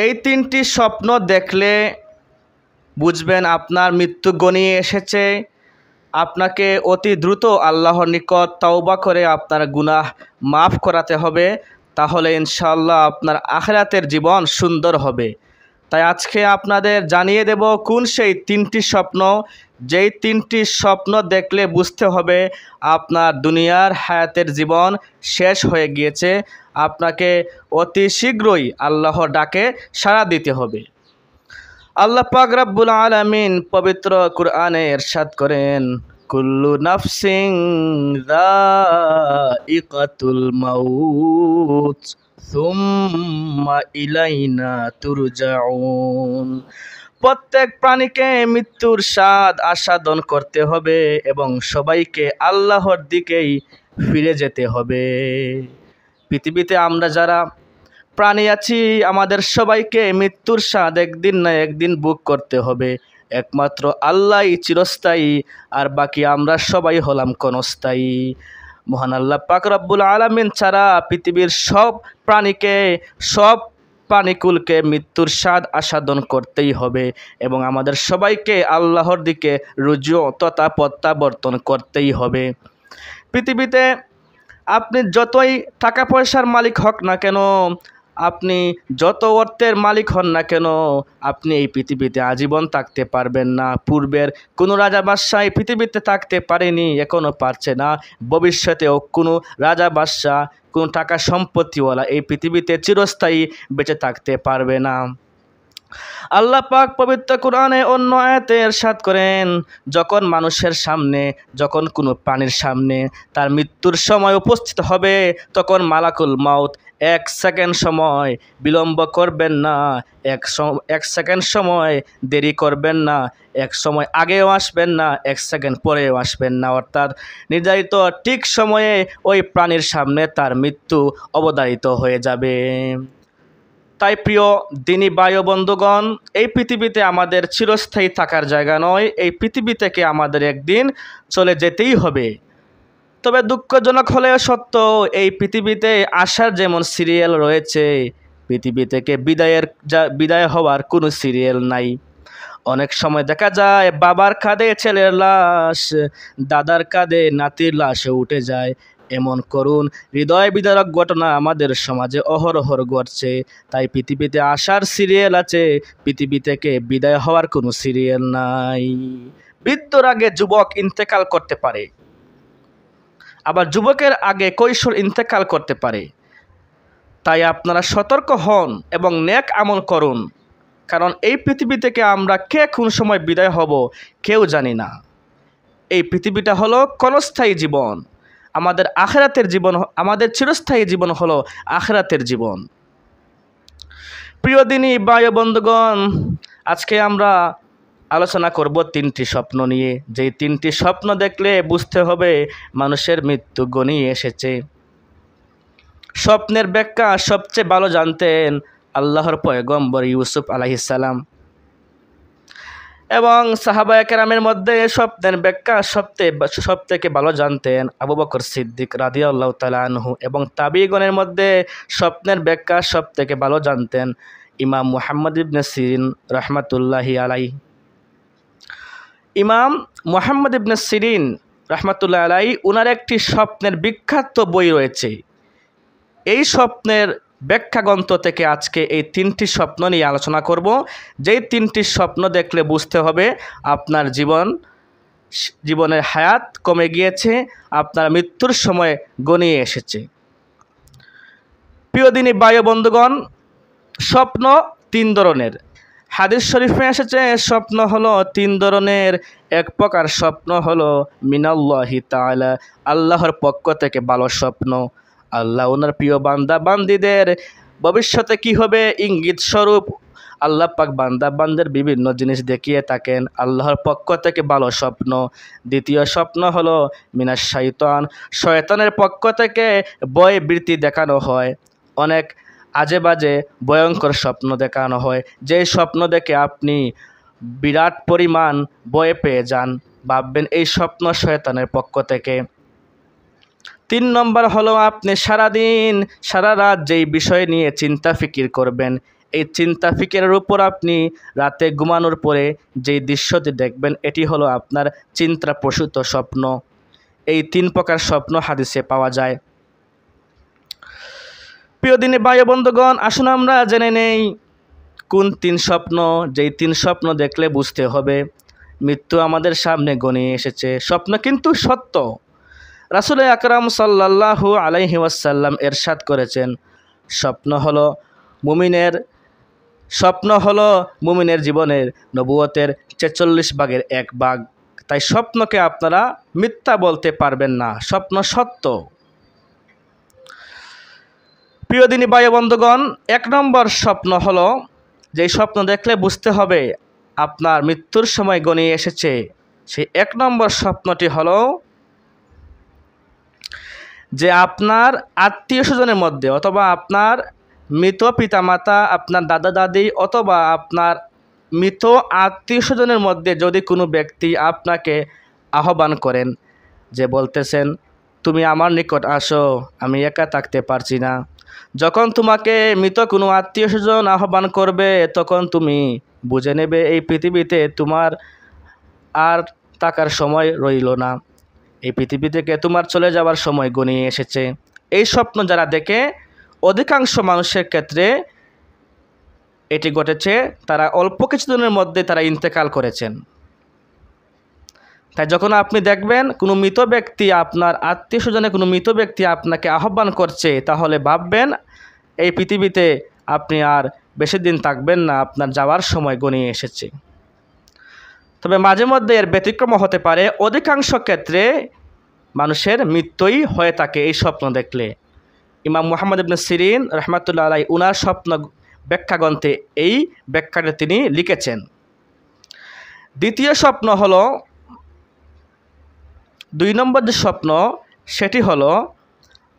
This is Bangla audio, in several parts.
এই তিনটি স্বপ্ন দেখলে বুঝবেন আপনার মৃত্যু ঘনিয়ে এসেছে। আপনাকে অতি দ্রুত আল্লাহর নিকট তওবা করে আপনার গুনাহ মাফ করাতে হবে, তাহলে ইনশাআল্লাহ আপনার আখিরাতের জীবন সুন্দর হবে। তাই আজকে আপনাদের জানিয়ে দেব কোন সেই তিনটি স্বপ্ন, যেই তিনটি স্বপ্ন দেখলে বুঝতে হবে আপনার দুনিয়ার হায়াতের জীবন শেষ হয়ে গিয়েছে। আপনাকে অতি শীঘ্রই আল্লাহর ডাকে সাড়া দিতে হবে। আল্লাহ পাক রব্বুল আলামিন পবিত্র কুরআনে ইরশাদ করেন, কুল্লু নাফসিন যায়িকাতুল মাউত সুম্মা ইলাইনা তুরজাউন। প্রত্যেক প্রাণীকে মৃত্যুর স্বাদ আস্বাদন করতে হবে এবং সবাইকে আল্লাহর দিকেই ফিরে যেতে হবে। পৃথিবীতে আমরা যারা প্রাণী আছি, আমাদের সবাইকে মৃত্যুর স্বাদ একদিন না একদিন ভোগ করতে হবে। একমাত্র আল্লাহই চিরস্থায়ী, আর বাকি আমরা সবাই হলাম ক্ষণস্থায়ী। মহান আল্লাহ পাক রব্বুল আলামিন ছাড়া পৃথিবীর সব প্রাণীকুলকে মৃত্যুর স্বাদ আস্বাদন করতেই হবে এবং আমাদের সবাইকে আল্লাহর দিকে রুজু তথা প্রত্যাবর্তন করতেই হবে। পৃথিবীতে আপনি যতই টাকা পয়সার মালিক হক না কেন, আপনি যত অর্থের মালিক হন না কেন, আপনি এই পৃথিবীতে আজীবন থাকতে পারবেন না। পূর্বের কোনো রাজা বাদশাহ এই পৃথিবীতে থাকতে পারেনি, এখনও পারছে না। ভবিষ্যতেও কোনো রাজা বাদশাহ, কোনো টাকা সম্পত্তিওয়ালা এই পৃথিবীতে চিরস্থায়ী বেঁচে থাকতে পারবে না। আল্লাহ পাক পবিত্র কুরআনে অন্য আয়াতে ইরশাদ করেন, যখন মানুষের সামনে, যখন কোনো প্রাণীর সামনে তার মৃত্যুর সময় উপস্থিত হবে, তখন মালাকুল মাউত এক সেকেন্ড সময় বিলম্ব করবেন না, এক সেকেন্ড সময় দেরি করবেন না, এক সময় আগেও আসবেন না, এক সেকেন্ড পরেও আসবেন না। অর্থাৎ নির্ধারিত ঠিক সময়ে ওই প্রাণীর সামনে তার মৃত্যু অবধারিত হয়ে যাবে। তাই প্রিয় দিনী ভাই ও বন্ধুগণ, এই পৃথিবীতে আমাদের চিরস্থায়ী থাকার জায়গা নয়। এই পৃথিবী থেকে আমাদের একদিন চলে যেতেই হবে। তবে দুঃখজনক হলেও সত্য, এই পৃথিবীতে আসার যেমন সিরিয়াল রয়েছে, পৃথিবী থেকে বিদায় হওয়ার কোনো সিরিয়াল নাই। অনেক সময় দেখা যায় বাবার কাঁধে ছেলের লাশ, দাদার কাঁধে নাতির লাশও উঠে যায়। এমন করুণ হৃদয় বিদারক ঘটনা আমাদের সমাজে অহরহ ঘটছে। তাই পৃথিবীতে আসার সিরিয়াল আছে, পৃথিবী থেকে বিদায় হওয়ার কোনো সিরিয়াল নাই। মৃত্যুর আগে যুবক ইন্তেকাল করতে পারে, আবার যুবকের আগে কৈশোর ইন্তেকাল করতে পারে। তাই আপনারা সতর্ক হন এবং নেক আমল করুন, কারণ এই পৃথিবী থেকে আমরা কে কোন সময় বিদায় হব কেউ জানি না। এই পৃথিবীটা হলো ক্ষণস্থায়ী জীবন, আমাদের আখিরাতের জীবন, আমাদের চিরস্থায়ী জীবন হলো আখিরাতের জীবন। প্রিয় দিনী ভাই ও বন্ধুগণ, আজকে আমরা আলোচনা করব তিনটি স্বপ্ন নিয়ে, যেই তিনটি স্বপ্ন দেখলে বুঝতে হবে মানুষের মৃত্যু ঘনিয়ে এসেছে। স্বপ্নের ব্যাখ্যা সবচেয়ে ভালো জানতেন আল্লাহর পয়গম্বর ইউসুফ আলাইহিস সালাম, এবং সাহাবায়ে কেরামের মধ্যে স্বপ্নের ব্যাখ্যা সবথেকে ভালো জানতেন আবু বকর সিদ্দিক রাদিয়াল্লাহু তাআলা আনহু, এবং তাবিঈগণের মধ্যে স্বপ্নের ব্যাখ্যা সবথেকে ভালো জানতেন ইমাম মুহাম্মদ ইবনে সিরিন রাহমাতুল্লাহি আলাইহি। ইমাম মুহাম্মদ ইবনে সিরিন রাহমাতুল্লাহি আলাইহি উনার একটি স্বপ্নের বিখ্যাত বই রয়েছে। এই স্বপ্নের ব্যাখ্যা গ্রন্থ থেকে আজকে এই তিনটি স্বপ্ন নিয়ে আলোচনা করব, যেই তিনটি স্বপ্ন দেখলে বুঝতে হবে আপনার জীবনের হায়াত কমে গিয়েছে, আপনার মৃত্যুর সময় ঘনিয়ে এসেছে। প্রিয় দিনী ভাই ও বন্ধুগণ, স্বপ্ন তিন ধরনের। হাদিস শরীফে এসেছে স্বপ্ন হলো তিন ধরনের। এক প্রকার স্বপ্ন হলো মিনাল্লাহি তাআলা, আল্লাহর পক্ষ থেকে ভালো স্বপ্ন। আল্লাহ ওনার প্রিয় বান্দা বান্দিদের ভবিষ্যতে কি হবে ইঙ্গিত স্বরূপ আল্লাহ পাক বান্দা বান্দাদের বিভিন্ন জিনিস দেখিয়ে থাকেন, আল্লাহর পক্ষ থেকে ভালো স্বপ্ন। দ্বিতীয় স্বপ্ন হলো মিনাশ শাইতান, শয়তানের পক্ষ থেকে ভয় বৃত্তি দেখানো হয়, অনেক আজে বাজে ভয়ঙ্কর স্বপ্ন দেখানো হয়, যে স্বপ্ন দেখে আপনি বিরাট পরিমাণ ভয় পেয়ে যান, ভাববেন এই স্বপ্ন শয়তানের পক্ষ থেকে। তিন নম্বর হলো আপনি সারাদিন সারা রাত যেই বিষয় নিয়ে চিন্তা ফিকির করবেন, এই চিন্তা ফিকিরের উপর আপনি রাতে ঘুমানোর পরে যেই দৃশ্যটি দেখবেন এটি হলো আপনার চিন্তাপ্রসূত স্বপ্ন। এই 3 প্রকার স্বপ্ন হাদিসে পাওয়া যায়। প্রিয় দিনী ভাই বন্ধুগণ, আসুন আমরা জেনে নেই কোন 3 স্বপ্ন, যেই 3 স্বপ্ন দেখলে বুঝতে হবে মৃত্যু আমাদের সামনে ঘনিয়ে এসেছে। স্বপ্ন কিন্তু সত্য। রাসূল আকরাম সাল্লাল্লাহু আলাইহি ওয়াসাল্লাম এরশাদ করেছেন, স্বপ্ন হলো মুমিনের জীবনের নবুয়তের ৪৬ ভাগের 1 ভাগ। তাই স্বপ্নকে আপনারা মিথ্যা বলতে পারবেন না, স্বপ্ন সত্য। প্রিয় দিনী ভাই বন্ধুগণ, 1 নম্বর স্বপ্ন হলো, যেই স্বপ্ন দেখলে বুঝতে হবে আপনার মৃত্যুর সময় ঘনিয়ে এসেছে, সেই 1 নম্বর স্বপ্নটি হলো যে আপনার আত্মীয় স্বজনের মধ্যে অথবা আপনার মৃত পিতামাতা, আপনার দাদা দাদি অথবা আপনার মৃত আত্মীয় স্বজনের মধ্যে যদি কোনো ব্যক্তি আপনাকে আহ্বান করেন, যে বলতেছেন তুমি আমার নিকট আসো, আমি একা থাকতে পারছি না। যখন তোমাকে মৃত কোনো আত্মীয় স্বজন আহ্বান করবে তখন তুমি বুঝে নেবে এই পৃথিবীতে তোমার আর থাকার সময় রইল না, এই পৃথিবী থেকে তোমার চলে যাওয়ার সময় ঘনিয়ে এসেছে। এই স্বপ্ন যারা দেখে অধিকাংশ মানুষের ক্ষেত্রে এটি ঘটেছে, তারা অল্প কিছুদিনের মধ্যে তারা ইন্তেকাল করেছেন। তাই যখন আপনি দেখবেন কোনো মৃত ব্যক্তি, আপনার আত্মীয় স্বজনের কোনো মৃত ব্যক্তি আপনাকে আহ্বান করছে, তাহলে ভাববেন এই পৃথিবীতে আপনি আর বেশি দিন থাকবেন না, আপনার যাওয়ার সময় ঘনিয়ে এসেছে। তবে মাঝে মধ্যে এর ব্যতিক্রম হতে পারে, অধিকাংশ ক্ষেত্রে মানুষের মৃত্যুই হয়ে থাকে এই স্বপ্ন দেখলে। ইমাম মুহাম্মদ ইবনে সিরিন রাহমাতুল্লাহ আলাইহি উনার স্বপ্ন ব্যাখ্যা গ্রন্থে এই ব্যাখ্যাটা তিনি লিখেছেন। দ্বিতীয় স্বপ্ন হলো, 2 নম্বর যে স্বপ্ন সেটি হলো,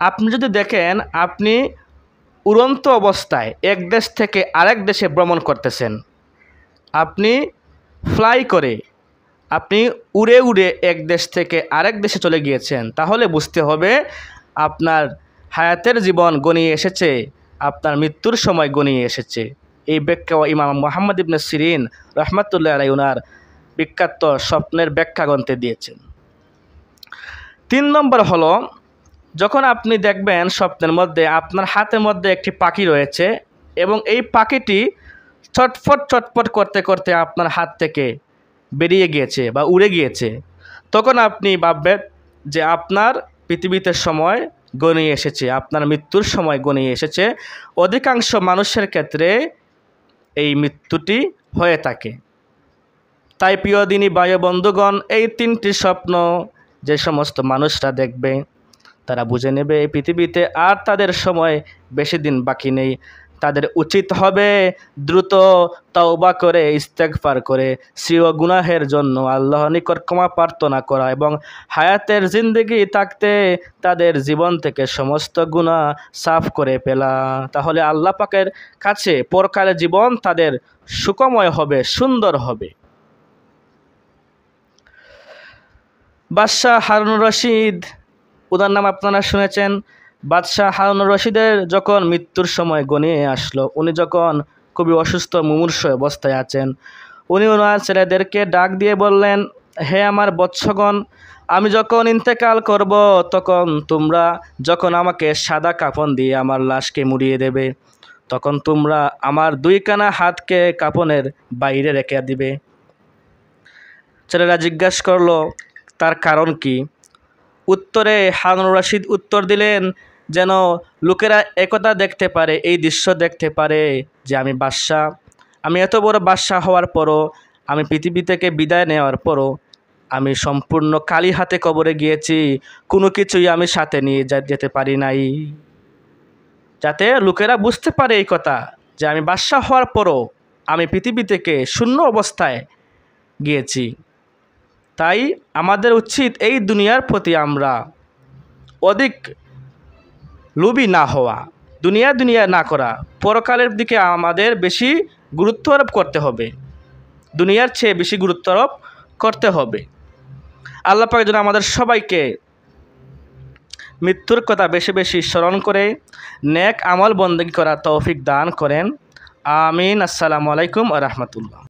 আপনি যদি দেখেন আপনি উড়ন্ত অবস্থায় এক দেশ থেকে আরেক দেশে ভ্রমণ করতেছেন, আপনি ফ্লাই করে আপনি উড়ে উড়ে এক দেশ থেকে আরেক দেশে চলে গিয়েছেন, তাহলে বুঝতে হবে আপনার হায়াতের জীবন ঘনিয়ে এসেছে, আপনার মৃত্যুর সময় ঘনিয়ে এসেছে। এই ব্যাখ্যা ইমাম মুহাম্মদ ইবনে সিরিন রাহমাতুল্লাহ আলাইহি উনার বিখ্যাত স্বপ্নের ব্যাখ্যা গ্রন্থে দিয়েছেন। 3 নম্বর হলো, যখন আপনি দেখবেন স্বপ্নের মধ্যে আপনার হাতের মধ্যে একটি পাখি রয়েছে এবং এই পাখিটি ছটফট ছটফট করতে করতে আপনার হাত থেকে বেরিয়ে গিয়েছে বা উড়ে গিয়েছে, তখন আপনি ভাববেন যে আপনার পৃথিবীতে সময় ঘনিয়ে এসেছে, আপনার মৃত্যুর সময় ঘনিয়ে এসেছে। অধিকাংশ মানুষের ক্ষেত্রে এই মৃত্যুটি হয়ে থাকে। তাই প্রিয় দিনী ভাই বন্ধুগণ, এই 3টি স্বপ্ন যে সমস্ত মানুষরা দেখবে তারা বুঝে নেবে এই পৃথিবীতে আর তাদের সময় বেশি দিন বাকি নেই। তাদের উচিত হবে দ্রুত তওবা করে ইস্তেগফার করে স্বীয় গুনাহের জন্য আল্লাহর নিকট ক্ষমা প্রার্থনা করা এবং হায়াতের জিন্দেগি থাকতে তাদের জীবন থেকে সমস্ত গুনাহ সাফ করে ফেলা। তাহলে আল্লাহ পাকের কাছে পরকালের জীবন তাদের সুখময় হবে, সুন্দর হবে। বাদশাহ হারুনুর রশিদ, ওনার নাম আপনারা শুনেছেন। বাদশাহ হারুনুর রশিদের যখন মৃত্যুর সময় ঘনিয়ে আসলো, উনি যখন খুবই অসুস্থ মুমূর্ষ অবস্থায় আছেন, উনি ওনার ছেলেদেরকে ডাক দিয়ে বললেন, হে আমার বৎসগণ, আমি যখন ইন্তেকাল করব তখন তোমরা যখন আমাকে সাদা কাফন দিয়ে আমার লাশকে মুড়িয়ে দেবে, তখন তোমরা আমার 2 কানা হাতকে কাফনের বাইরে রেখে দিবে। ছেলেরা জিজ্ঞাসা করলো তার কারণ কি? উত্তরে হারুনুর রশিদ উত্তর দিলেন, যেন লোকেরা একথা দেখতে পারে, এই দৃশ্য দেখতে পারে যে আমি বাদশাহ, আমি এত বড় বাদশাহ হওয়ার পরও, আমি পৃথিবী থেকে বিদায় নেওয়ার পরও আমি সম্পূর্ণ খালি হাতে কবরে গিয়েছি, কোনো কিছুই আমি সাথে নিয়ে যেতে পারি নাই। যাতে লোকেরা বুঝতে পারে এই কথা যে আমি বাদশাহ হওয়ার পরও আমি পৃথিবী থেকে শূন্য অবস্থায় গিয়েছি। তাই আমাদের উচিত এই দুনিয়ার প্রতি আমরা অধিক লোভী না হওয়া, দুনিয়া না করা, পরকালের দিকে আমাদের বেশি গুরুত্ব আরোপ করতে হবে, দুনিয়ার চেয়ে বেশি গুরুত্ব আরোপ করতে হবে। আল্লাহ পাক যেন আমাদের সবাইকে মৃত্যুর কথা বেশি বেশি স্মরণ করে নেক আমল বন্দেগী করার তৌফিক দান করেন। আমিন। আসসালামু আলাইকুম ওয়া রাহমাতুল্লাহ।